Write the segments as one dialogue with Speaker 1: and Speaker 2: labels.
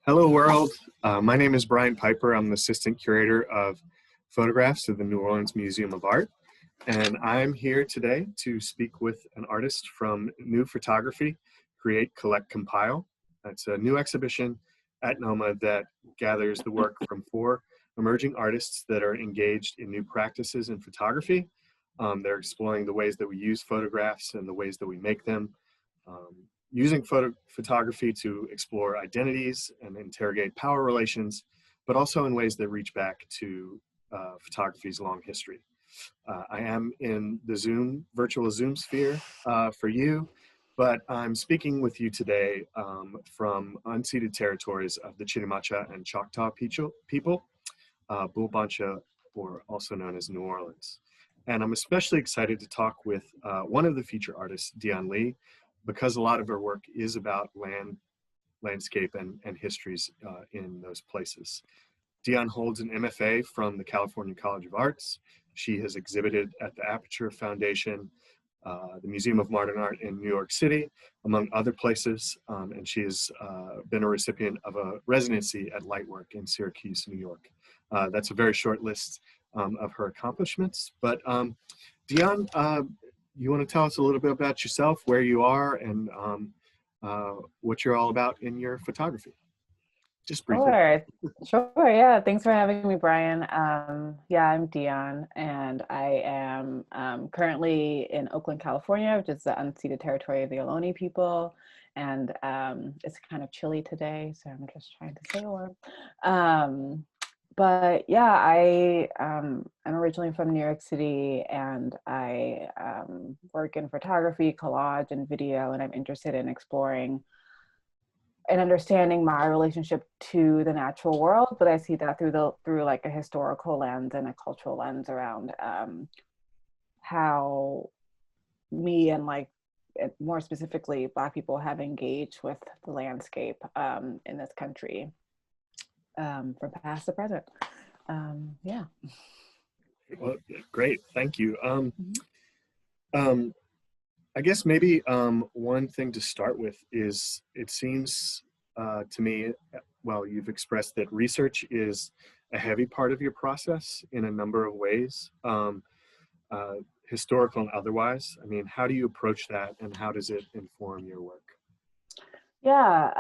Speaker 1: Hello world, my name is Brian Piper. I'm the Assistant Curator of Photographs at the New Orleans Museum of Art. And I'm here today to speak with an artist from New Photography, Create, Collect, Compile. It's a new exhibition at NOMA that gathers the work from 4 emerging artists that are engaged in new practices in photography. They're exploring the ways that we use photographs and the ways that we make them. Um, Using photography to explore identities and interrogate power relations, but also in ways that reach back to photography's long history. I am in the virtual Zoom sphere for you, but I'm speaking with you today from unceded territories of the Chitimacha and Choctaw people, Bulbancha, or also known as New Orleans. And I'm especially excited to talk with one of the feature artists, Dionne Lee, because a lot of her work is about landscape and histories in those places. Dionne holds an MFA from the California College of Arts. She has exhibited at the Aperture Foundation, the Museum of Modern Art in New York City, among other places, and she has been a recipient of a residency at Lightwork in Syracuse, New York. That's a very short list of her accomplishments, but Dionne, you want to tell us a little bit about yourself, where you are, and what you're all about in your photography? Just briefly.
Speaker 2: Sure. Yeah. Thanks for having me, Brian. Yeah, I'm Dion, and I am currently in Oakland, California, which is the unceded territory of the Ohlone people. And it's kind of chilly today, so I'm just trying to stay warm. But yeah, I'm originally from New York City, and I work in photography, collage, and video, and I'm interested in exploring and understanding my relationship to the natural world, but I see that through like a historical lens and a cultural lens around how me and more specifically Black people have engaged with the landscape in this country from past to present. Yeah.
Speaker 1: Well, great, thank you. I guess maybe one thing to start with is it seems to me, well, you've expressed that research is a heavy part of your process in a number of ways, historical and otherwise. I mean, how do you approach that, and how does it inform your work?
Speaker 2: Yeah,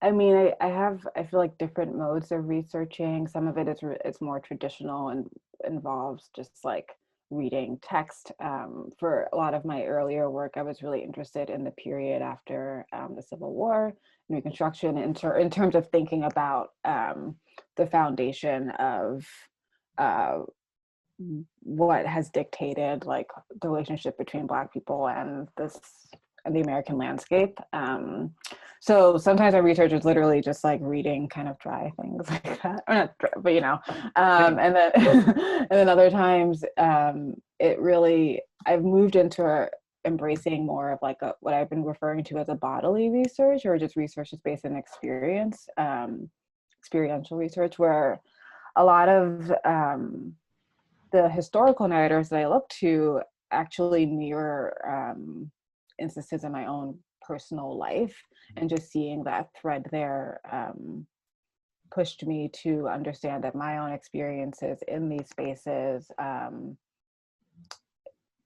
Speaker 2: I mean, I feel like different modes of researching. Some of it is it's more traditional and involves just like reading text. For a lot of my earlier work, I was really interested in the period after the Civil War and Reconstruction in terms of thinking about the foundation of what has dictated like the relationship between Black people and the American landscape. So sometimes our research is literally just like reading kind of dry things like that, or not dry, but and then and then other times it really, I've moved into embracing more of like what I've been referring to as a bodily research, or just research that's based in experience, experiential research, where a lot of the historical narrators that I look to actually mirror instances in my own personal life, and just seeing that thread there pushed me to understand that my own experiences in these spaces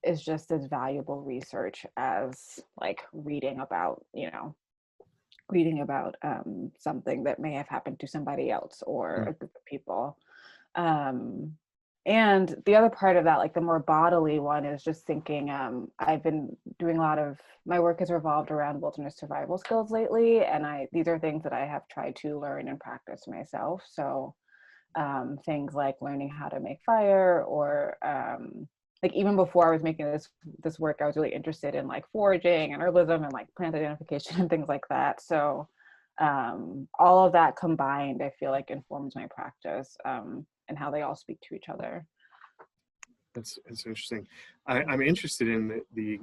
Speaker 2: is just as valuable research as like reading about something that may have happened to somebody else or a group of people. And the other part of that, like the more bodily one, is just thinking, I've been doing a lot of, my work has revolved around wilderness survival skills lately. And these are things that I have tried to learn and practice myself. So things like learning how to make fire, or like even before I was making this work, I was really interested in like foraging and herbalism and like plant identification and things like that. So all of that combined, I feel like informs my practice. And how they all speak to each other.
Speaker 1: That's interesting. I'm interested in the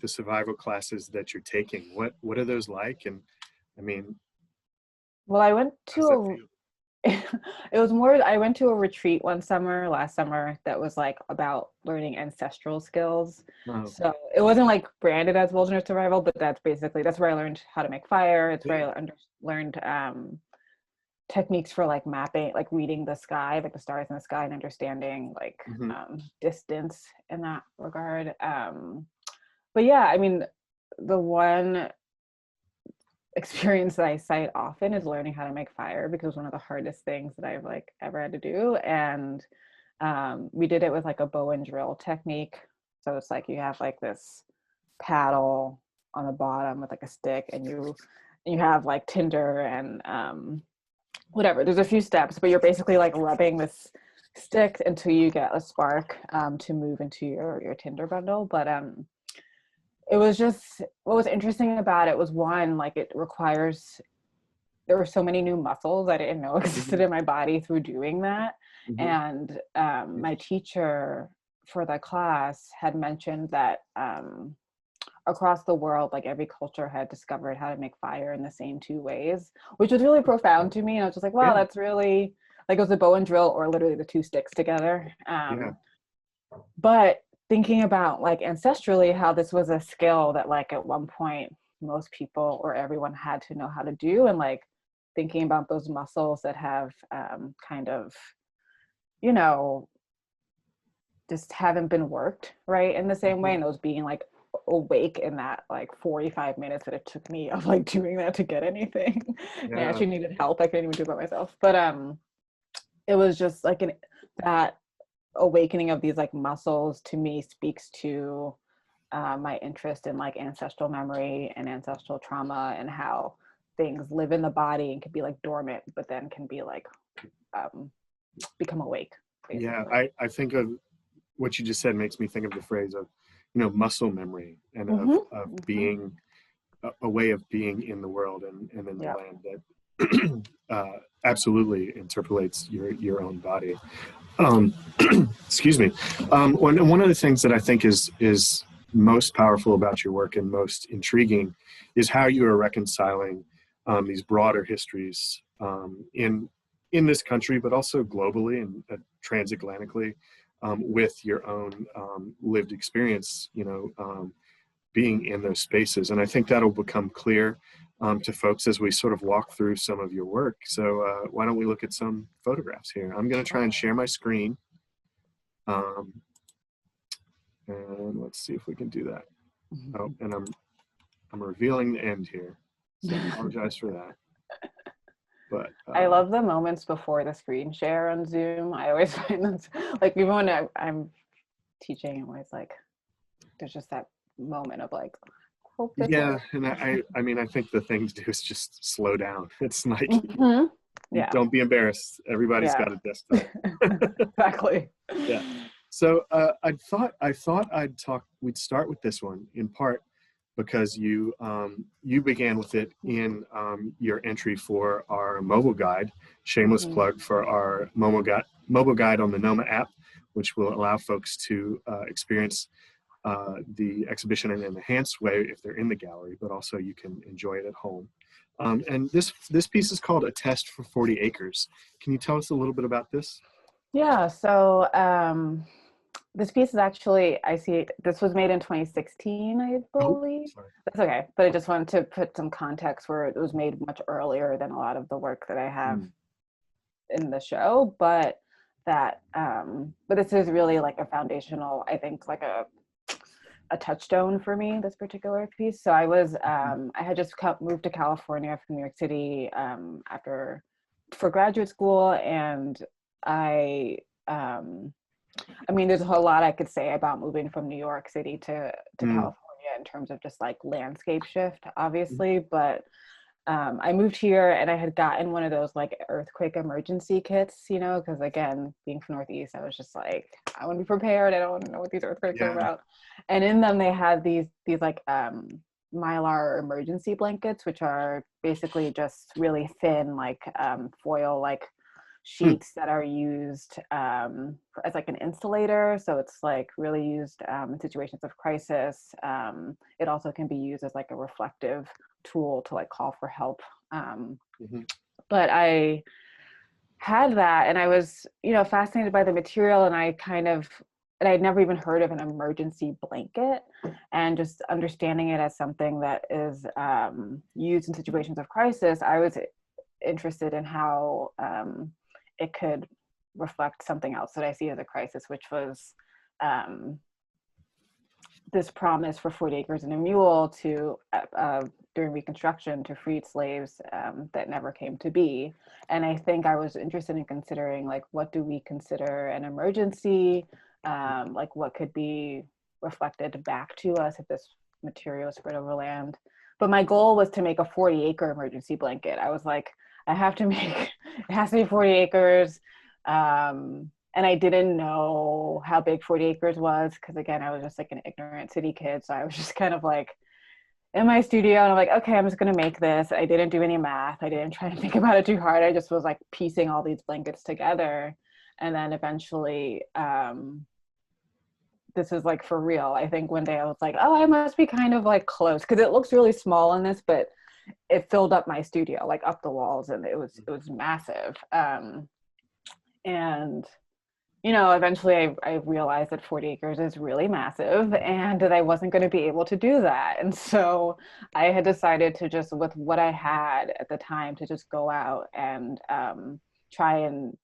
Speaker 1: survival classes that you're taking. What are those like? And I mean,
Speaker 2: well, I went to it was more, I went to a retreat last summer, that was like about learning ancestral skills.
Speaker 1: Oh,
Speaker 2: So it wasn't like branded as wilderness survival, but that's where I learned how to make fire. It's
Speaker 1: yeah.
Speaker 2: where I learned techniques for like mapping, like reading the sky, like the stars in the sky, and understanding like
Speaker 1: Hmm.
Speaker 2: distance in that regard. But yeah, I mean, the one experience that I cite often is learning how to make fire, because it was one of the hardest things that I've like ever had to do. And we did it with like a bow and drill technique. So it's like you have like this paddle on the bottom with like a stick, and you have like tinder and whatever. There's a few steps, but you're basically like rubbing this stick until you get a spark to move into your tinder bundle. But it was just, what was interesting about it was, one, like it requires, there were so many new muscles I didn't know existed
Speaker 1: Hmm.
Speaker 2: in my body through doing that.
Speaker 1: Hmm.
Speaker 2: And my teacher for the class had mentioned that across the world, like every culture had discovered how to make fire in the same two ways, which was really profound to me. And I was just like, wow,
Speaker 1: Yeah,
Speaker 2: that's really, like, it was a bow and drill, or literally the two sticks together.
Speaker 1: yeah,
Speaker 2: But thinking about like ancestrally, how this was a skill that like at one point most people or everyone had to know how to do, and like thinking about those muscles that have kind of, you know, just haven't been worked right in the same way,
Speaker 1: mhm,
Speaker 2: and those being like awake in that like 45 minutes that it took me of like doing that to get anything. And I
Speaker 1: yeah,
Speaker 2: actually needed help. I couldn't even do it by myself. But it was just like that awakening of these like muscles to me speaks to my interest in like ancestral memory and ancestral trauma, and how things live in the body and can be like dormant, but then can be like um, become awake,
Speaker 1: yeah.
Speaker 2: basically.
Speaker 1: I think of what you just said makes me think of the phrase of, muscle memory, and of
Speaker 2: Mm-hmm. Mm-hmm.
Speaker 1: being a way of being in the world and in the
Speaker 2: Yeah.
Speaker 1: land that absolutely interpolates your own body. Um, excuse me. One of the things that I think is most powerful about your work and most intriguing is how you are reconciling these broader histories in this country, but also globally and transatlantically, with your own lived experience. Being in those spaces, and I think that'll become clear to folks as we sort of walk through some of your work. So why don't we look at some photographs here? I'm going to try and share my screen. Um, and let's see if we can do that. Oh, and I'm revealing the end here, so I apologize for that. But
Speaker 2: I love the moments before the screen share on Zoom. I always find that, like, even when I'm teaching, I'm always like, there's just that moment of like, hope this
Speaker 1: yeah,
Speaker 2: works.
Speaker 1: and I mean, I think the thing to do is just slow down. It's like,
Speaker 2: Mm-hmm. Yeah.
Speaker 1: don't be embarrassed. Everybody's
Speaker 2: Yeah.
Speaker 1: got a desktop.
Speaker 2: Exactly.
Speaker 1: Yeah. So I thought we'd start with this one in part because you began with it in your entry for our mobile guide. Shameless
Speaker 2: Mm-hmm.
Speaker 1: plug for our mobile guide on the Noma app, which will allow folks to experience the exhibition in an enhanced way if they're in the gallery, but also you can enjoy it at home. And this piece is called A Test for 40 Acres. Can you tell us a little bit about this?
Speaker 2: Yeah. So this piece is actually, I see this was made in 2016, I
Speaker 1: Oh,
Speaker 2: believe.
Speaker 1: sorry.
Speaker 2: That's okay. But I just wanted to put some context where it was made much earlier than a lot of the work that I have
Speaker 1: Mm,
Speaker 2: in the show. But this is really like a foundational, I think, like a touchstone for me, this particular piece. So
Speaker 1: mhm,
Speaker 2: I had just moved to California from New York City after for graduate school, and I um, I mean, there's a whole lot I could say about moving from New York City to
Speaker 1: mm,
Speaker 2: California in terms of just like landscape shift,
Speaker 1: mhm.
Speaker 2: obviously. But I moved here and I had gotten one of those like earthquake emergency kits, because again, being from Northeast, I was just like, I want to be prepared. I don't want to know what these earthquakes are
Speaker 1: Yeah.
Speaker 2: about. And in them, they had these like Mylar emergency blankets, which are basically just really thin, like foil, like
Speaker 1: Hmm.
Speaker 2: sheets that are used as like an insulator. So it's like really used in situations of crisis. It also can be used as like a reflective tool to like call for help.
Speaker 1: Mhm.
Speaker 2: But had that, and I was, fascinated by the material, and I'd never even heard of an emergency blanket, and just understanding it as something that is used in situations of crisis. I was interested in how it could reflect something else that I see as a crisis, which was this promise for 40 acres and a mule to during Reconstruction to freed slaves that never came to be. And I think I was interested in considering, like, what do we consider an emergency? Like, what could be reflected back to us if this material spread over land? But my goal was to make a 40-acre emergency blanket. I was like, I have to make, it has to be 40 acres. And I didn't know how big 40 acres was, because again, I was just like an ignorant city kid. So I was just kind of like in my studio, and I'm like, okay, I'm just gonna make this. I didn't do any math. I didn't try to think about it too hard. I just was like piecing all these blankets together. And then eventually, this is like for real. I think one day I was like, oh, I must be kind of like close, because it looks really small in this, but it filled up my studio, like up the walls, and it was massive. And eventually I realized that 40 acres is really massive, and that I wasn't going to be able to do that. And so I had decided to just, with what I had at the time, to just go out and try and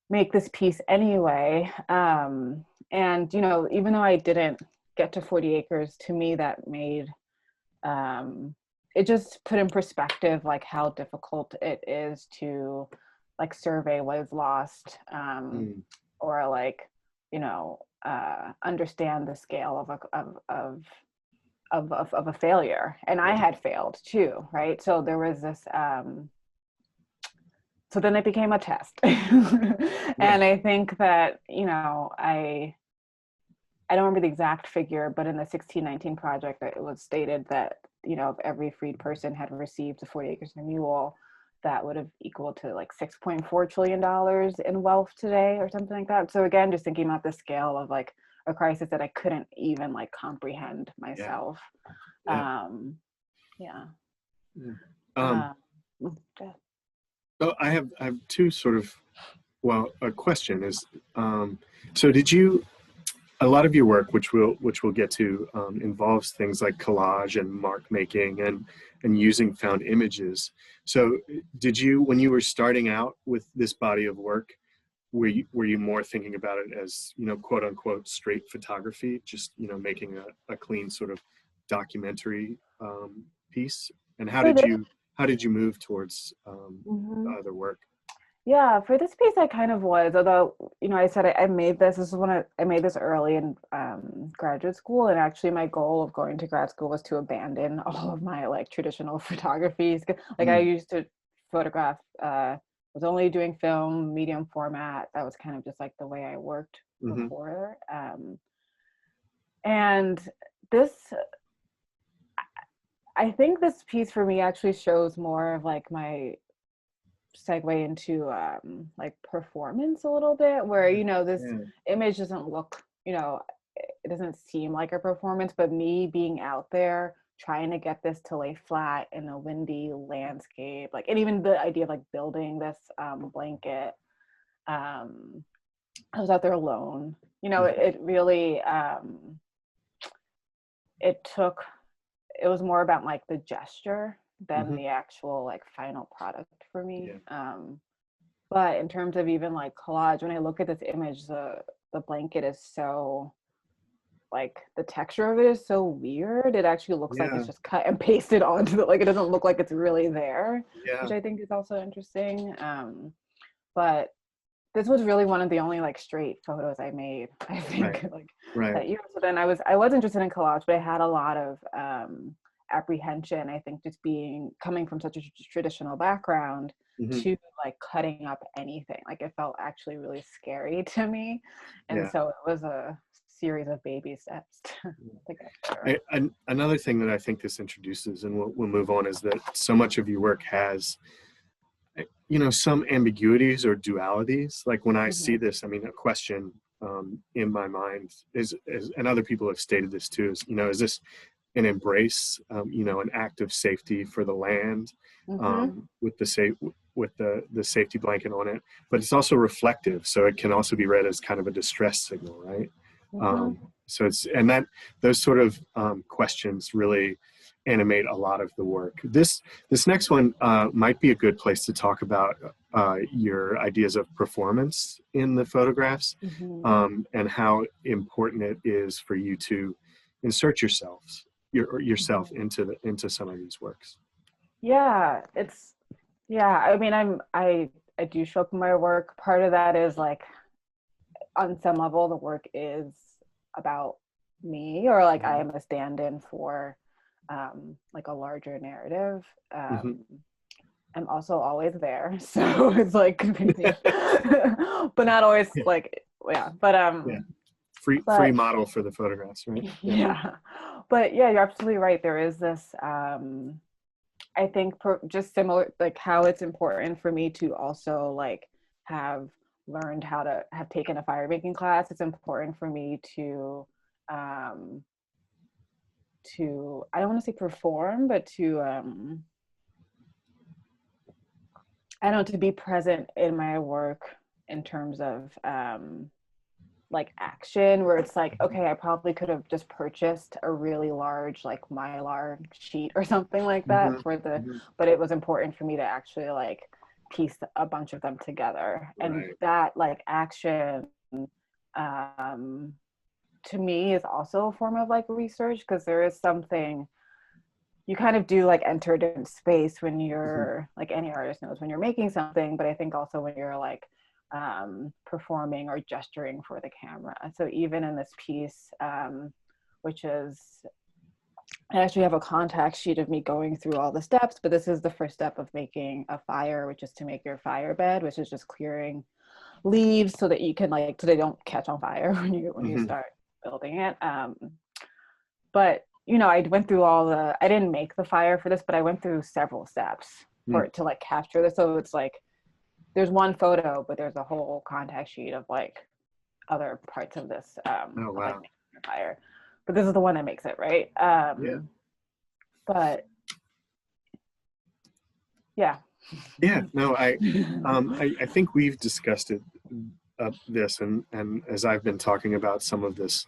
Speaker 2: make this piece anyway. And, even though I didn't get to 40 acres, to me that made, it just put in perspective, like, how difficult it is to like survey what is lost. Or like, understand the scale of a failure. And I had failed too, right? So there was this, so then it became a test. And I think that, I don't remember the exact figure, but in the 1619 project, it was stated that, if every freed person had received the 40 acres and a mule, that would have equal to like $6.4 trillion in wealth today, or something like that. So again, just thinking about the scale of like a crisis that I couldn't even like comprehend myself.
Speaker 1: Yeah.
Speaker 2: Yeah.
Speaker 1: So I have two sort of, well, a question is, so did you, a lot of your work, which we'll get to, involves things like collage and mark making and using found images. So did you, when you were starting out with this body of work, were you more thinking about it as, quote unquote straight photography, just making a clean sort of documentary piece? And how did you move towards other work?
Speaker 2: Yeah, for this piece, I kind of was, although, I said I made this. This is when I made this early in graduate school. And actually my goal of going to grad school was to abandon all of my like traditional photographies. Like I used to photograph, was only doing film, medium format. That was kind of just like the way I worked before. And this, I think this piece for me actually shows more of like my segue into like performance a little bit, where this image doesn't look, it doesn't seem like a performance, but me being out there trying to get this to lay flat in a windy landscape, like, and even the idea of like building this blanket, I was out there alone, it really it was more about like the gesture than the actual like final product for me. But in terms of even like collage, when I look at this image, the blanket is so, like, the texture of it is so weird. It actually looks like it's just cut and pasted onto it. Like, it doesn't look like it's really there, which I think is also interesting. But this was really one of the only like straight photos I made, I think, that year. So then I was interested in collage, but I had a lot of apprehension, I think, just coming from such a traditional background to like cutting up anything. Like, it felt actually really scary to me. And so it was a series of baby steps to get there.
Speaker 1: Another thing that I think this introduces, and we'll move on, is that so much of your work has, some ambiguities or dualities. Like when I see this, I mean, a question in my mind is, and other people have stated this too, is this an embrace, an act of safety for the land, with with the safety blanket on it, but it's also reflective, so it can also be read as kind of a distress signal, right? So it's, and that those sort of questions really animate a lot of the work. This next one might be a good place to talk about your ideas of performance in the photographs, and how important it is for you to insert yourself into some of these works.
Speaker 2: Yeah, it's, yeah, I mean, I do show up in my work. Part of that is like, on some level, the work is about me, or like I am a stand-in for like a larger narrative. I'm also always there, so it's like but not always like, yeah, but
Speaker 1: free model for the photographs, right?
Speaker 2: Yeah, but yeah, you're absolutely right. There is this I think just similar, like how it's important for me to also like have learned how to have taken a fire making class. It's important for me to I don't want to say perform, but to I don't know, to be present in my work in terms of like action, where it's like, okay, I probably could have just purchased a really large like Mylar sheet or something like that for the, but it was important for me to actually like piece a bunch of them together. And that like action to me is also a form of like research, because there is something you kind of do like enter into space when you're like, any artist knows when you're making something, but I think also when you're like performing or gesturing for the camera. So even in this piece, which is, I actually have a contact sheet of me going through all the steps, but this is the first step of making a fire, which is to make your fire bed, which is just clearing leaves so that you can like, so they don't catch on fire when you start building it. But you know, I went through I didn't make the fire for this, but I went through several steps for it to like capture this. So it's like, there's one photo, but there's a whole contact sheet of like other parts of this like fire. But this is the one that makes it, right? But yeah.
Speaker 1: No, I think we've discussed this, and as I've been talking about some of this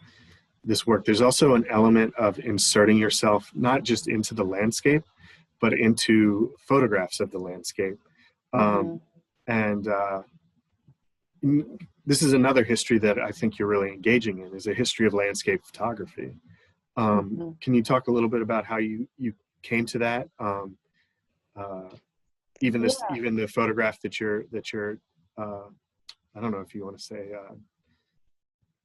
Speaker 1: work, there's also an element of inserting yourself not just into the landscape, but into photographs of the landscape. And this is another history that I think you're really engaging in, is a history of landscape photography. Can you talk a little bit about how you came to that? Even the photograph that you're I don't know if you want to say,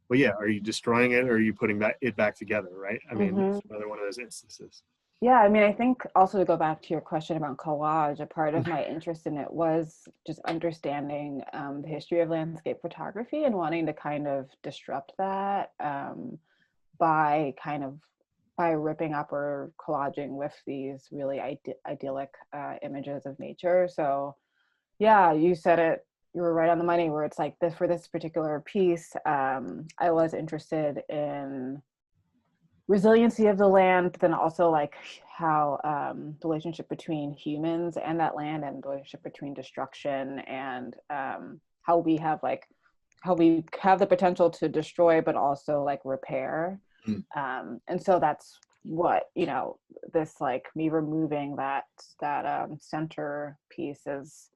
Speaker 1: well, yeah, are you destroying it or are you putting it back together, right? I mean, it's another one of those instances.
Speaker 2: Yeah, I mean, I think also to go back to your question about collage, a part of my interest in it was just understanding the history of landscape photography and wanting to kind of disrupt that by ripping up or collaging with these really idyllic images of nature. So yeah, you said it, you were right on the money, where it's like this, for this particular piece, I was interested in resiliency of the land, but then also like how the relationship between humans and that land, and the relationship between destruction and how we have the potential to destroy, but also like repair. And so that's what, you know, this like me removing that center piece is,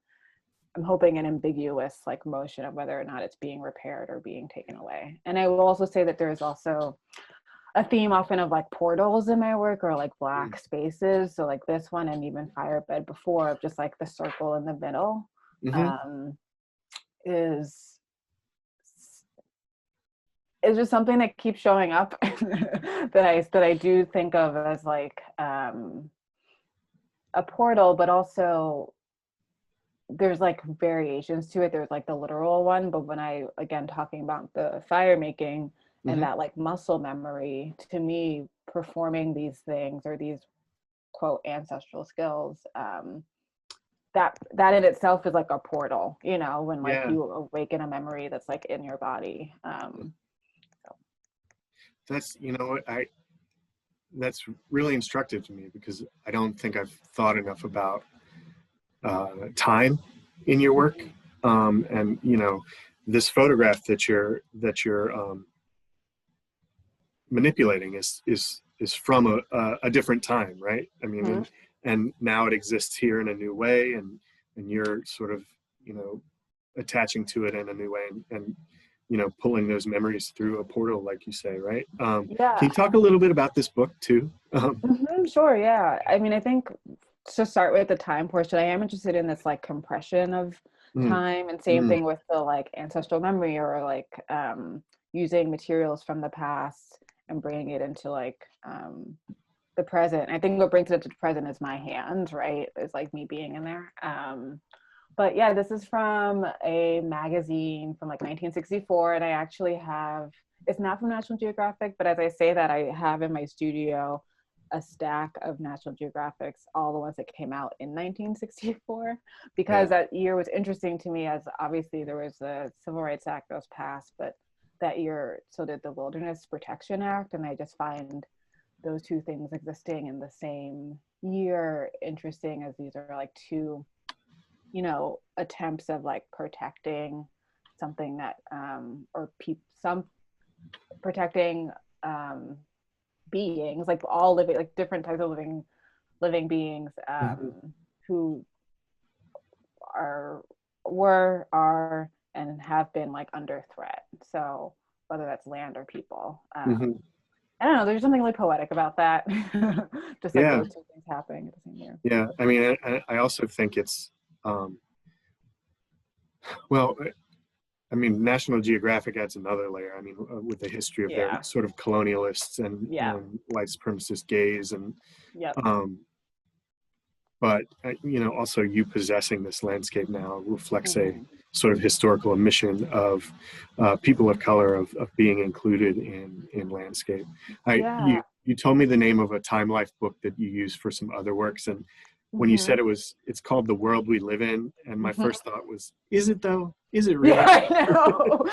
Speaker 2: I'm hoping, an ambiguous like motion of whether or not it's being repaired or being taken away. And I will also say that there is also a theme often of like portals in my work, or like black spaces. So like this one, and even Firebed before, of just like the circle in the middle is just something that keeps showing up that I do think of as like a portal, but also there's like variations to it. There's like the literal one, but when I, again, talking about the fire making and that like muscle memory, to me, performing these things, or these quote ancestral skills, that in itself is like a portal, you know, when like you awaken a memory that's like in your body. So.
Speaker 1: That's, you know, that's really instructive to me, because I don't think I've thought enough about time in your work, and this photograph that you're manipulating is from a different time, right? I mean, and now it exists here in a new way, and you're sort of attaching to it in a new way, and pulling those memories through a portal, like you say, right?
Speaker 2: Yeah.
Speaker 1: Can you talk a little bit about this book too?
Speaker 2: Sure. Yeah. I mean, I think to start with the time portion, I am interested in this like compression of time, and same thing with the like ancestral memory, or like using materials from the past and bringing it into like the present. I think what brings it to the present is my hand, right? It's like me being in there. But yeah, this is from a magazine from like 1964, and I actually have, it's not from National Geographic, but as I say that, I have in my studio a stack of National Geographics, all the ones that came out in 1964, because that year was interesting to me, as obviously there was a Civil Rights Act that was passed, but that year so did the Wilderness Protection Act, and I just find those two things existing in the same year interesting, as these are like two attempts of like protecting something that protecting beings, like all living, like different types of living beings who are and have been like under threat. So whether that's land or people. I don't know, there's something really poetic about that. Just like those two things happening at the same year.
Speaker 1: Yeah, I mean, I also think it's well, I mean, National Geographic adds another layer. I mean, with the history of their sort of colonialists and white supremacist gaze, and but also you possessing this landscape now reflects a sort of historical omission of people of color of being included in landscape. You told me the name of a Time Life book that you use for some other works, and when you said it's called The World We Live In, and my first thought was, is it though? Is it really?
Speaker 2: Yeah, I know.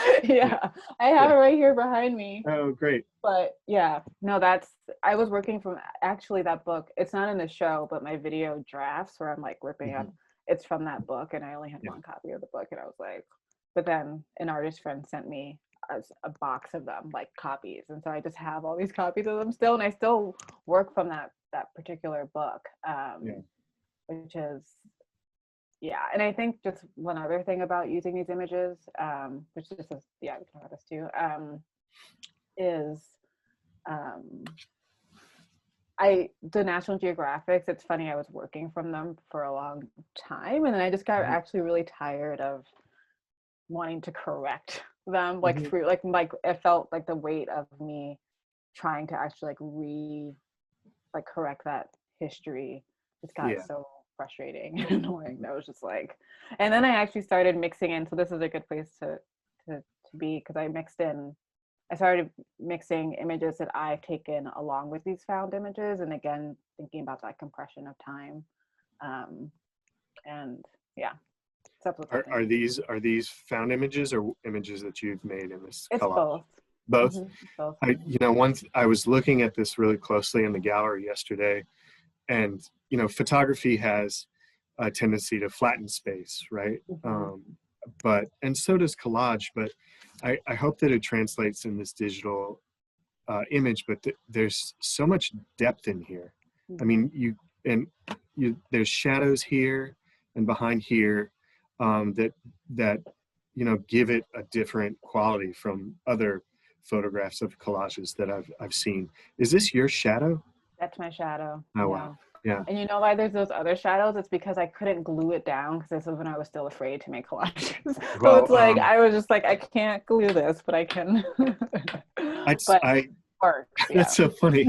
Speaker 2: I have it right here behind me.
Speaker 1: Oh, great.
Speaker 2: But no, I was working from actually that book. It's not in the show, but my video drafts where I'm like ripping up, it's from that book, and I only had one copy of the book, and I was like, but then an artist friend sent me a box of them, like copies, and so I just have all these copies of them still, and I still work from that particular book. Which is, and I think just one other thing about using these images, which is just, we can talk about this too, is the National Geographics, it's funny, I was working from them for a long time, and then I just got actually really tired of wanting to correct them, like through, like it felt like the weight of me trying to actually correct that history just got so frustrating and annoying. That was just like, and then I actually started mixing in, so this is a good place to be, because I started mixing images that I've taken along with these found images, and again thinking about that compression of time, and are
Speaker 1: these found images or images that you've made in this
Speaker 2: collage?
Speaker 1: Both. Both. I was looking at this really closely in the gallery yesterday, and photography has a tendency to flatten space, right? And so does collage, but I hope that it translates in this digital image, but there's so much depth in here. I mean, there's shadows here and behind here that give it a different quality from other photographs of collages that I've seen. Is this your shadow?
Speaker 2: That's my shadow.
Speaker 1: Oh, wow. Yeah.
Speaker 2: And you know why there's those other shadows? It's because I couldn't glue it down, because this was when I was still afraid to make collages. So it's like, I was just like, I can't glue this, but I can.
Speaker 1: That's so funny.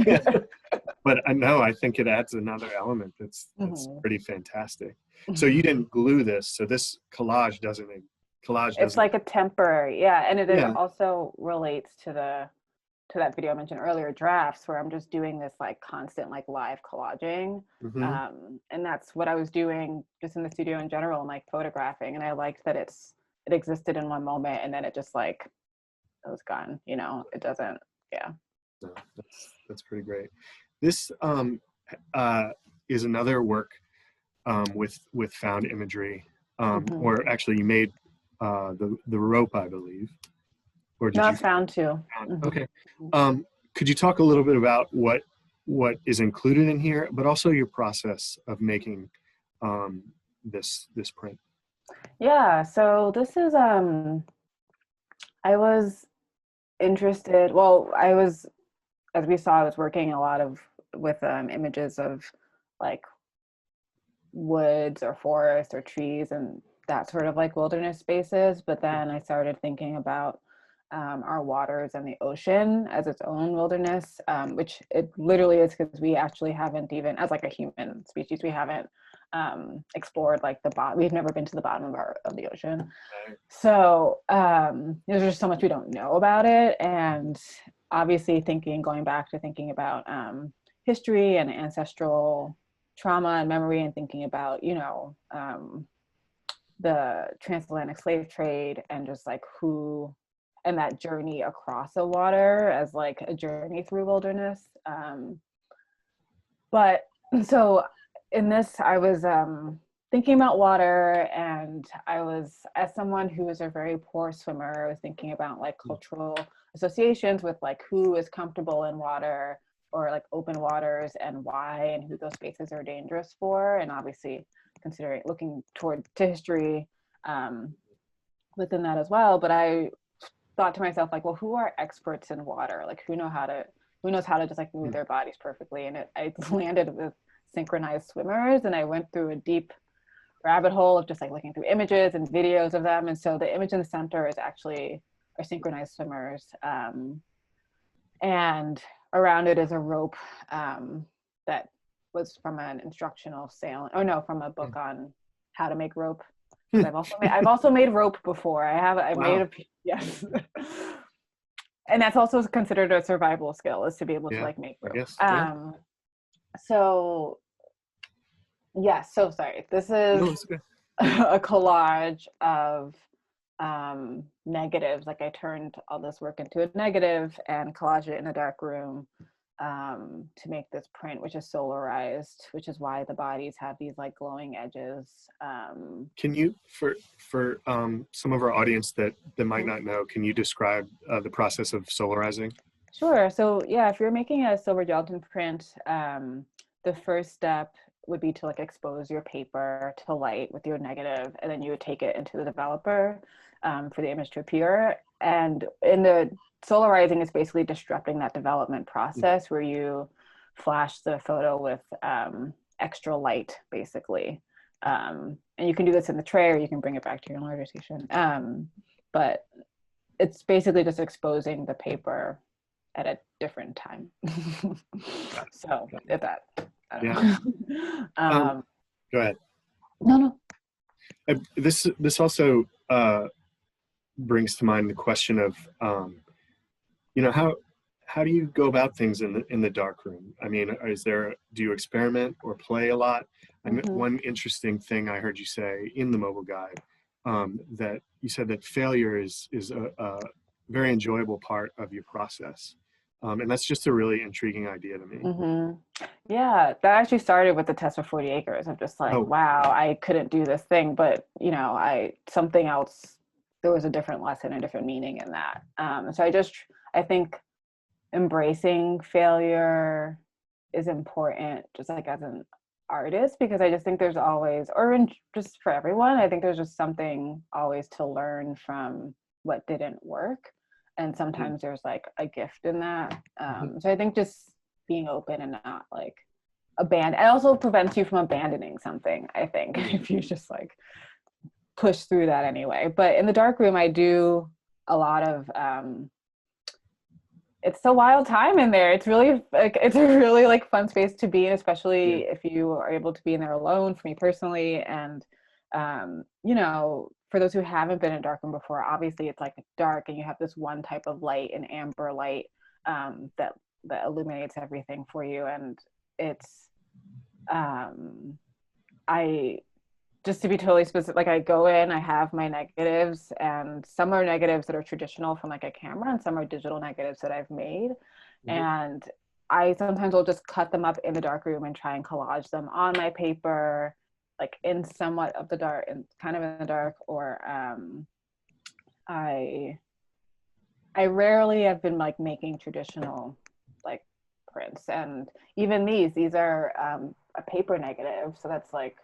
Speaker 1: But I think it adds another element that's pretty fantastic. So you didn't glue this, so this collage doesn't. It's
Speaker 2: like a temporary, and it also relates to that video I mentioned earlier, drafts, where I'm just doing this like constant like live collaging, and that's what I was doing just in the studio in general, and like photographing, and I liked that it existed in one moment, and then it just like it was gone. It doesn't.
Speaker 1: No, that's pretty great. This is another work with found imagery or actually you made the rope, I believe, or did
Speaker 2: No,
Speaker 1: you?
Speaker 2: it's found too.
Speaker 1: Okay. Could you talk a little bit about what is included in here, but also your process of making this print?
Speaker 2: Yeah, so this is I was interested, well, I was, as we saw, I was working a lot of with images of like woods or forests or trees and that sort of like wilderness spaces. But then I started thinking about our waters and the ocean as its own wilderness, which it literally is, because we actually haven't even, as like a human species, we haven't explored like the bottom. We've never been to the bottom of the ocean. So there's just so much we don't know about it. And obviously going back to thinking about history and ancestral trauma and memory, and thinking about, the transatlantic slave trade and just like who, and that journey across the water as like a journey through wilderness. But so in this, I was thinking about water, and I was, as someone who is a very poor swimmer, I was thinking about like cultural associations with like who is comfortable in water or like open waters and why, and who those spaces are dangerous for. And obviously looking toward to history within that as well. But I thought to myself, like, well, who are experts in water? Like who knows how to just like move their bodies perfectly? And I landed with synchronized swimmers, and I went through a deep rabbit hole of just like looking through images and videos of them. And so the image in the center is actually our synchronized swimmers. And around it is a rope that was from an instructional sailing, from a book on how to make rope. I've also made rope before. I've made yes. And that's also considered a survival skill, is to be able to like make rope. So yes, so sorry. This is a collage of negatives. Like I turned all this work into a negative and collaged it in a dark room to make this print, which is solarized, which is why the bodies have these like glowing edges.
Speaker 1: Can you, for some of our audience that might not know, can you describe the process of solarizing?
Speaker 2: Sure. So yeah, if you're making a silver gelatin print, the first step would be to like expose your paper to light with your negative, and then you would take it into the developer for the image to appear. And in the solarizing is basically disrupting that development process where you flash the photo with extra light, basically. And you can do this in the tray, or you can bring it back to your larger station. But it's basically just exposing the paper at a different time. So if that, I don't know.
Speaker 1: Go ahead.
Speaker 2: No.
Speaker 1: This also brings to mind the question of, how do you go about things in the dark room? I mean, do you experiment or play a lot? One interesting thing I heard you say in the mobile guide, that you said that failure is a very enjoyable part of your process. And that's just a really intriguing idea to me.
Speaker 2: Yeah, that actually started with the test of 40 acres. I'm just like, wow, I couldn't do this thing, but something else, there was a different lesson, a different meaning in that. So I think embracing failure is important, just like as an artist, because I just think there's always, just for everyone, I think there's just something always to learn from what didn't work. And sometimes there's like a gift in that. So I think just being open and not like it also prevents you from abandoning something, I think, if you just like push through that anyway. But in the dark room, I do a lot of, it's a wild time in there. It's really like, it's a really like fun space to be in, especially if you are able to be in there alone, for me personally. And, for those who haven't been in a dark room before, obviously it's like dark and you have this one type of light, an amber light, that illuminates everything for you. And it's, just to be totally specific, like I go in, I have my negatives, and some are negatives that are traditional from like a camera, and some are digital negatives that I've made. And I sometimes will just cut them up in the dark room and try and collage them on my paper. like in somewhat of the dark and kind of in the dark, or I rarely have been like making traditional like prints, and even these are a paper negative, so that's like,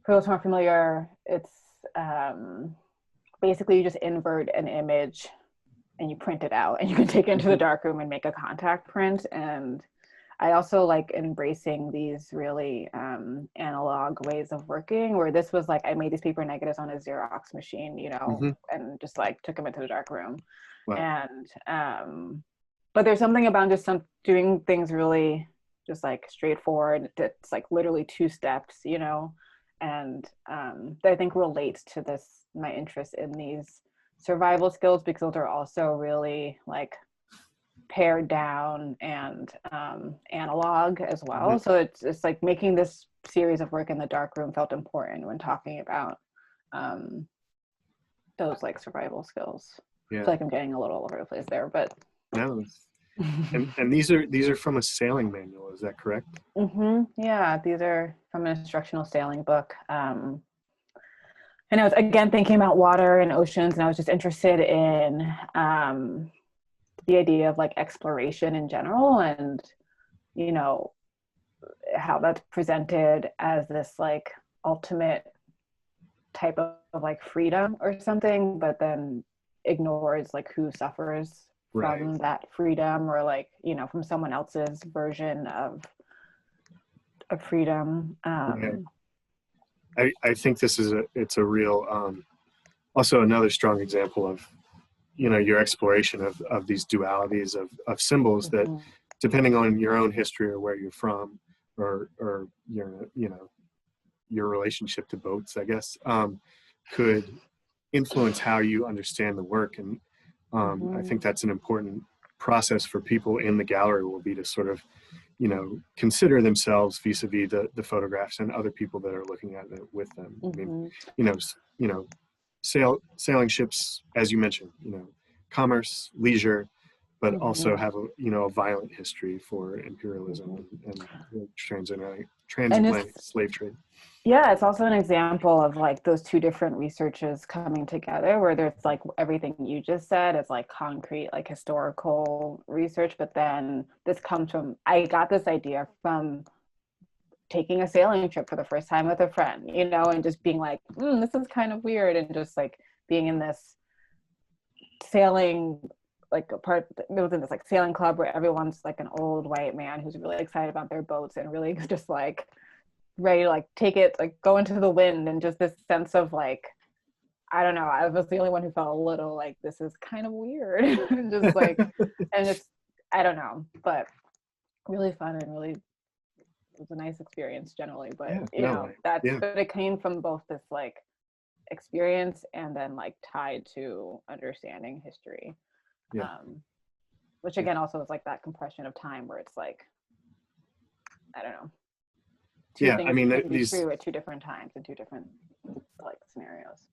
Speaker 2: for those who aren't familiar, it's basically you just invert an image and you print it out, and you can take it into the darkroom and make a contact print. And I also like embracing these really analog ways of working, where this was like, I made these paper negatives on a Xerox machine, you know, and just like took them into the dark room.
Speaker 1: Wow.
Speaker 2: And but there's something about just doing things really just like straightforward. It's like literally 2 steps, you know, and that I think relates to this, my interest in these survival skills, because those are also really like pared down and analog as well. So it's like making this series of work in the darkroom felt important when talking about those like survival skills.
Speaker 1: Yeah.
Speaker 2: I feel like I'm getting a little all over the place there, but
Speaker 1: no. And these are from a sailing manual, is that correct?
Speaker 2: Yeah, these are from an instructional sailing book. And I was again thinking about water and oceans, and I was just interested in the idea of like exploration in general, and you know how that's presented as this like ultimate type of like freedom or something, but then ignores like who suffers from that freedom, or like, you know, from someone else's version of freedom.
Speaker 1: I think this is it's a real also another strong example of, you know, your exploration of these dualities of symbols that, depending on your own history or where you're from, or your, you know, your relationship to boats, I guess, could influence how you understand the work. And I think that's an important process for people in the gallery, will be to sort of, you know, consider themselves vis-a-vis the photographs and other people that are looking at it with them. I mean, you know, sailing ships, as you mentioned, you know, commerce, leisure, but also have a, you know, a violent history for imperialism and transatlantic slave trade.
Speaker 2: Yeah, it's also an example of like those 2 different researches coming together, where there's like everything you just said is like concrete, like historical research, but then this comes from, I got this idea from taking a sailing trip for the first time with a friend, you know, and just being like, this is kind of weird, and just like being in this sailing, like within this like sailing club where everyone's like an old white man who's really excited about their boats and really just like ready to like take it, like go into the wind, and just this sense of like, I don't know, I was the only one who felt a little like, this is kind of weird. And just like, and just, I don't know, but really fun, and really, it was a nice experience generally. But but it came from both this like experience and then like tied to understanding history, which again also is like that compression of time, where it's like, I don't know, 2 things
Speaker 1: I mean,
Speaker 2: can be
Speaker 1: these
Speaker 2: true at 2 different times in 2 different like scenarios.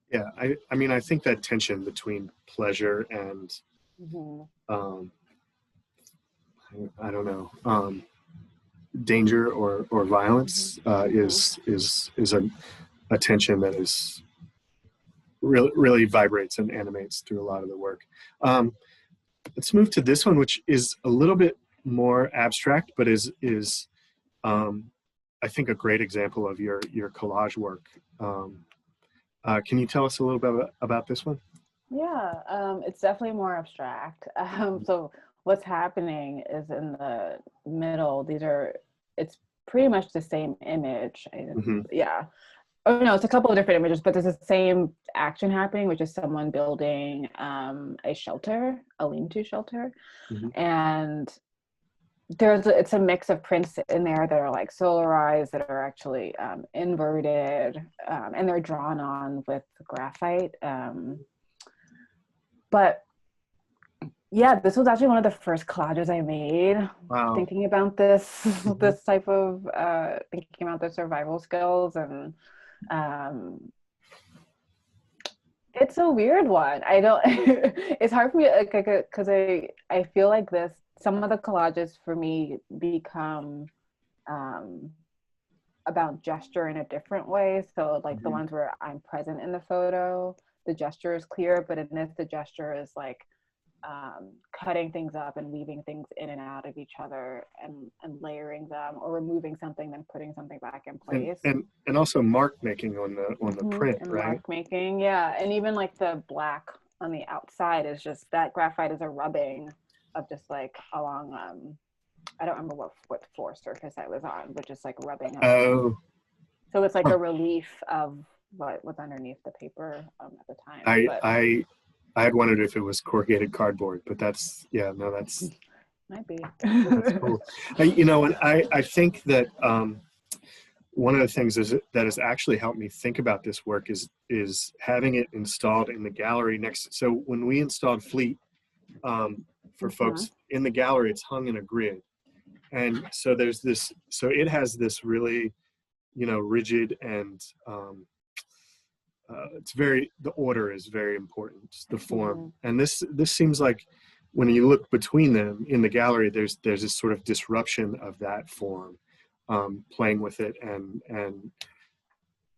Speaker 1: Yeah, I mean, I think that tension between pleasure and I don't know, danger or violence is a tension that is really vibrates and animates through a lot of the work. Let's move to this one, which is a little bit more abstract, but is I think a great example of your collage work. Can you tell us a little bit about this one?
Speaker 2: Yeah, it's definitely more abstract. So what's happening is in the middle, it's pretty much the same image. Yeah. Oh no, it's a couple of different images, but there's the same action happening, which is someone building a shelter, a lean-to shelter. And it's a mix of prints in there that are like solarized, that are actually inverted, and they're drawn on with graphite. But yeah, this was actually one of the first collages I made.
Speaker 1: Wow.
Speaker 2: Thinking about this, this type of thinking about the survival skills, and it's a weird one. I don't. It's hard for me because I feel like some of the collages for me become about gesture in a different way. So like the ones where I'm present in the photo, the gesture is clear, but in this, the gesture is like cutting things up and weaving things in and out of each other and layering them, or removing something then putting something back in place.
Speaker 1: And also mark making on the print,
Speaker 2: and
Speaker 1: right?
Speaker 2: mark making, yeah. And even like the black on the outside is just, that graphite is a rubbing of just like along I don't remember what floor surface I was on, but just like rubbing up.
Speaker 1: Oh.
Speaker 2: So it's like a relief of what was underneath the paper at the time.
Speaker 1: I had wondered if it was corrugated cardboard, but that's, yeah, no, that's
Speaker 2: might be.
Speaker 1: That's cool. You know, and I think that one of the things that has actually helped me think about this work is having it installed in the gallery next. So when we installed Fleet for folks in the gallery, it's hung in a grid, and so there's this. So it has this really, you know, rigid and it's very, the order is very important, the form, and this seems like when you look between them in the gallery, there's this sort of disruption of that form, playing with it and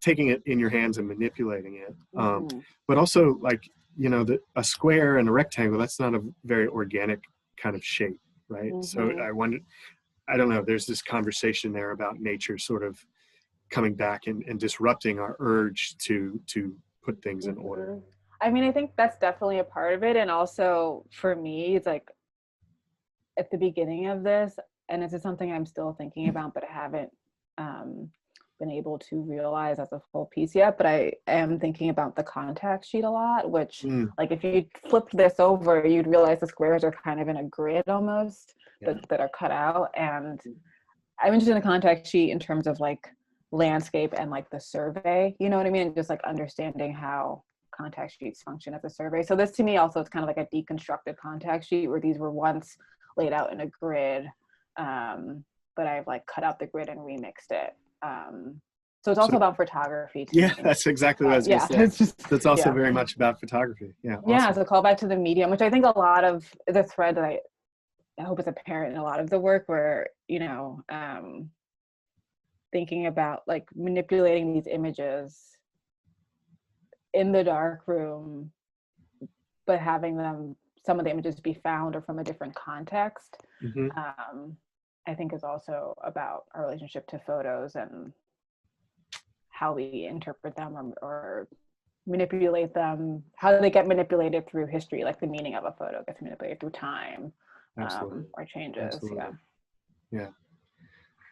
Speaker 1: taking it in your hands and manipulating it, but also, like, you know, a square and a rectangle, that's not a very organic kind of shape, right? So I wonder, I don't know, there's this conversation there about nature sort of coming back and disrupting our urge to put things in order.
Speaker 2: I mean, I think that's definitely a part of it. And also for me, it's like at the beginning of this, and this is something I'm still thinking about, but I haven't been able to realize as a full piece yet, but I am thinking about the contact sheet a lot, which like if you flipped this over, you'd realize the squares are kind of in a grid almost, that are cut out. And I'm interested in the contact sheet in terms of like landscape and like the survey, you know what I mean? Just like understanding how contact sheets function as a survey. So this to me also, it's kind of like a deconstructed contact sheet where these were once laid out in a grid, but I've like cut out the grid and remixed it. So it's also about photography too.
Speaker 1: Yeah, that's exactly what I was gonna say. It's just, that's also very much about photography. Yeah. Awesome.
Speaker 2: Yeah, so call back to the medium, which I think a lot of the thread that I hope is apparent in a lot of the work, where, you know, thinking about like manipulating these images in the dark room, but having them, some of the images be found or from a different context, I think is also about our relationship to photos and how we interpret them or manipulate them, how they get manipulated through history, like the meaning of a photo gets manipulated through time, or changes.
Speaker 1: Absolutely. Yeah.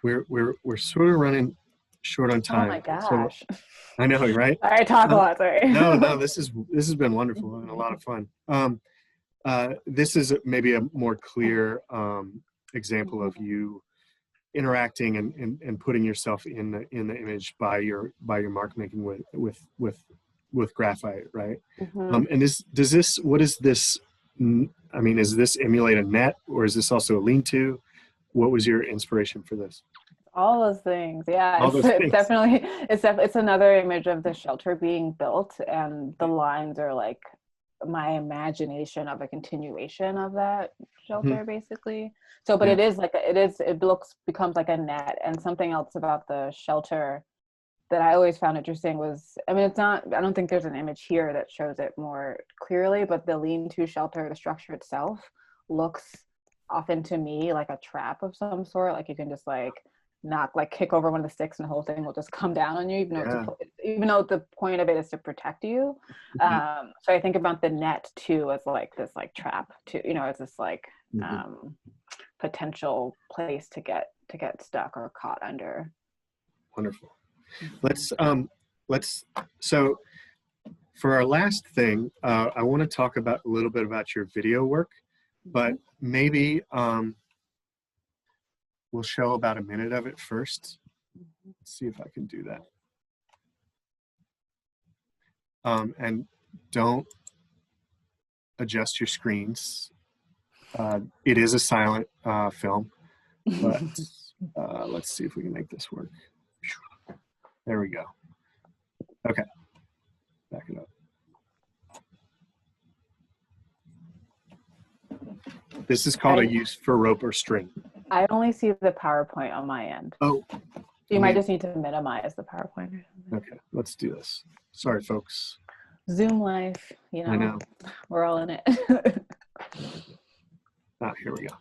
Speaker 1: We're sort of running short on time.
Speaker 2: Oh my gosh.
Speaker 1: So, I know, right?
Speaker 2: I talk a lot, sorry.
Speaker 1: No, this has been wonderful and a lot of fun. This is maybe a more clear example of you interacting and putting yourself in the image by your mark making with graphite, right? And what is this? I mean, is this emulate a net, or is this also a lean-to? What was your inspiration for this?
Speaker 2: All those things, yeah. It's definitely it's another image of the shelter being built, and the lines are like my imagination of a continuation of that shelter, basically. So, but it is like it becomes like a net. And something else about the shelter that I always found interesting was, I mean, I don't think there's an image here that shows it more clearly, but the lean-to shelter, the structure itself, looks often to me like a trap of some sort. Like you can just like kick over one of the sticks and the whole thing will just come down on you, even though the point of it is to protect you. So I think about the net too as like this like trap too, you know, as this like potential place to get stuck or caught under.
Speaker 1: Wonderful. So for our last thing, I want to talk a little bit about your video work, but maybe we'll show about a minute of it first. Let's see if I can do that. And don't adjust your screens. It is a silent film, but let's see if we can make this work. There we go. Okay, back it up. This is called a use for rope or string.
Speaker 2: I only see the PowerPoint on my end.
Speaker 1: Oh,
Speaker 2: You might just need to minimize the PowerPoint or something.
Speaker 1: Okay, let's do this. Sorry, folks.
Speaker 2: Zoom life, you know,
Speaker 1: I know.
Speaker 2: we're all in it.
Speaker 1: Here we go.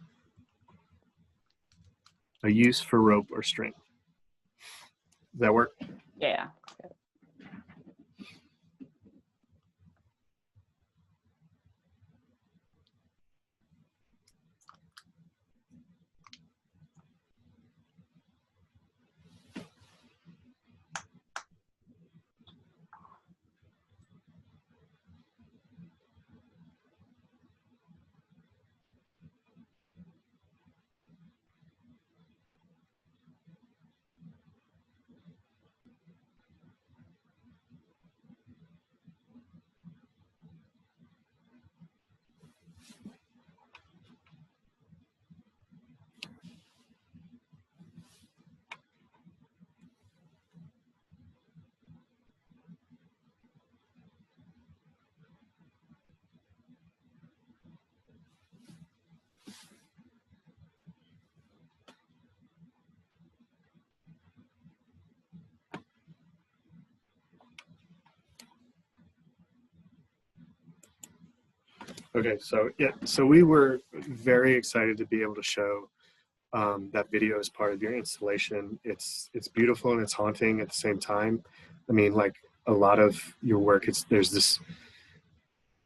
Speaker 1: A use for rope or string. Does that work?
Speaker 2: Yeah.
Speaker 1: Okay, so yeah, so we were very excited to be able to show that video as part of your installation. It's beautiful and it's haunting at the same time. I mean, like a lot of your work, there's this,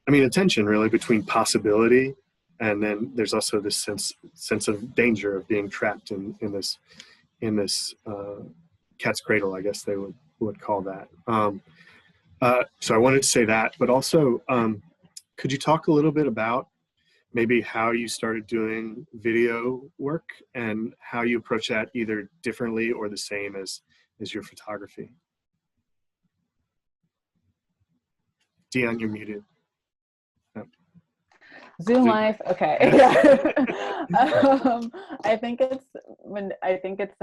Speaker 1: I mean, a tension really between possibility, and then there's also this sense of danger of being trapped in this cat's cradle, I guess they would call that. So I wanted to say that, but also, could you talk a little bit about maybe how you started doing video work and how you approach that either differently or the same as your photography? Dion, you're muted. Oh.
Speaker 2: Zoom life, okay. I think it's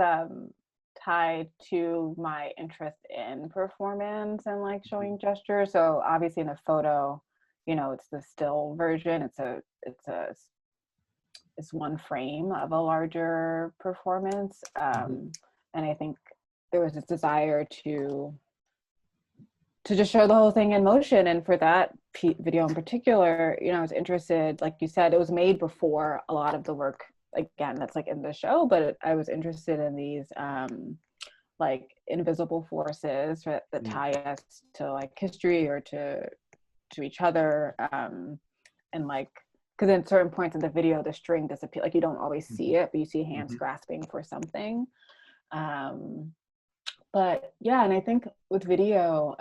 Speaker 2: tied to my interest in performance and like showing gesture. So obviously in a photo, you know, it's the still version. It's one frame of a larger performance. And I think there was this desire to just show the whole thing in motion. And for that video in particular, you know, I was interested, like you said, it was made before a lot of the work, again, that's like in the show, but I was interested in these like invisible forces that tie us to like history or to each other. And like, because at certain points in the video, the string disappears, like you don't always see it, but you see hands grasping for something. But yeah, and I think with video,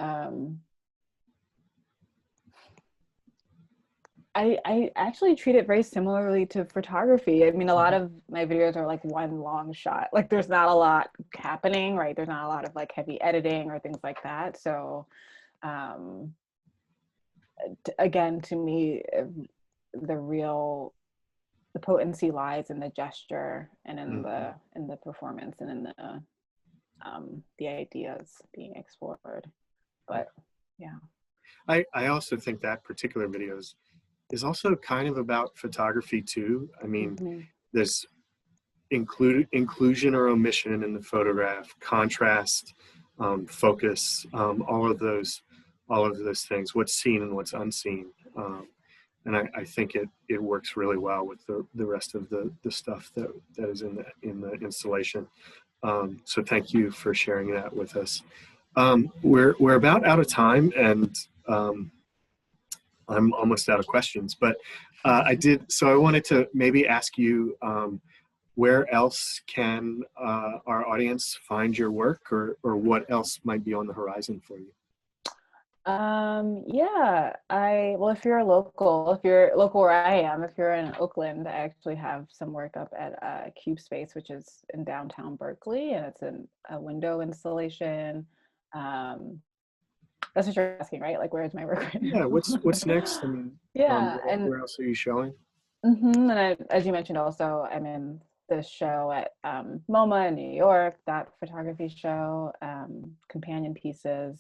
Speaker 2: I actually treat it very similarly to photography. I mean, a lot of my videos are like one long shot. Like there's not a lot happening, right? There's not a lot of like heavy editing or things like that. So again, to me, the potency lies in the gesture and in the performance and in the ideas being explored. But yeah,
Speaker 1: I also think that particular video is also kind of about photography too. I mean, there's inclusion or omission in the photograph, contrast, focus, all of those things, what's seen and what's unseen. And I think it works really well with the rest of the stuff that is in the installation. So thank you for sharing that with us. We're about out of time, and I'm almost out of questions, but I wanted to maybe ask you, where else can our audience find your work, or what else might be on the horizon for you?
Speaker 2: Yeah, well, if you're local where I am, if you're in Oakland, I actually have some work up at Cube Space, which is in downtown Berkeley, and it's a window installation. That's what you're asking, right? Like, where's my work right now?
Speaker 1: Yeah, what's next? I mean,
Speaker 2: yeah, and
Speaker 1: where else are you showing?
Speaker 2: and as you mentioned, also, I'm in this show at MoMA in New York, that photography show, companion pieces.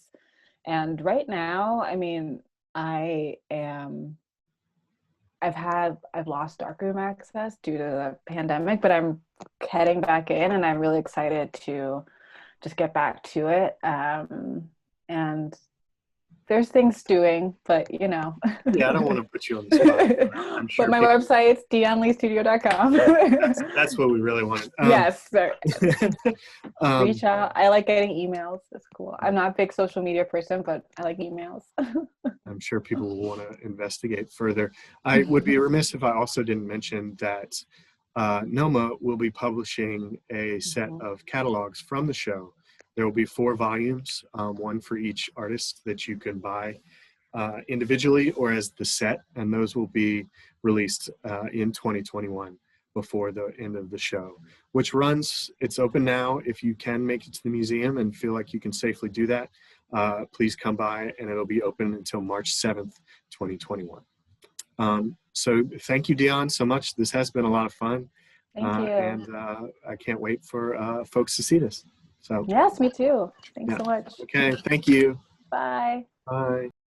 Speaker 2: And right now, I mean, I've lost darkroom access due to the pandemic, but I'm heading back in, and I'm really excited to just get back to it. And there's things doing, but you know.
Speaker 1: Yeah, I don't want to put you on the spot. I'm sure
Speaker 2: but my website's dionleestudio.com.
Speaker 1: that's what we really want.
Speaker 2: Yes, sir. Reach out. I like getting emails. It's cool. I'm not a big social media person, but I like emails.
Speaker 1: I'm sure people will want to investigate further. I would be remiss if I also didn't mention that NOMA will be publishing a set of catalogs from the show. There will be 4 volumes, one for each artist that you can buy individually or as the set, and those will be released in 2021 before the end of the show, which runs, it's open now. If you can make it to the museum and feel like you can safely do that, please come by, and it'll be open until March 7th, 2021. So thank you, Dion, so much. This has been a lot of fun.
Speaker 2: Thank you.
Speaker 1: And I can't wait for folks to see this. So
Speaker 2: yes, me too. Thanks so much.
Speaker 1: Okay, thank you.
Speaker 2: Bye.
Speaker 1: Bye.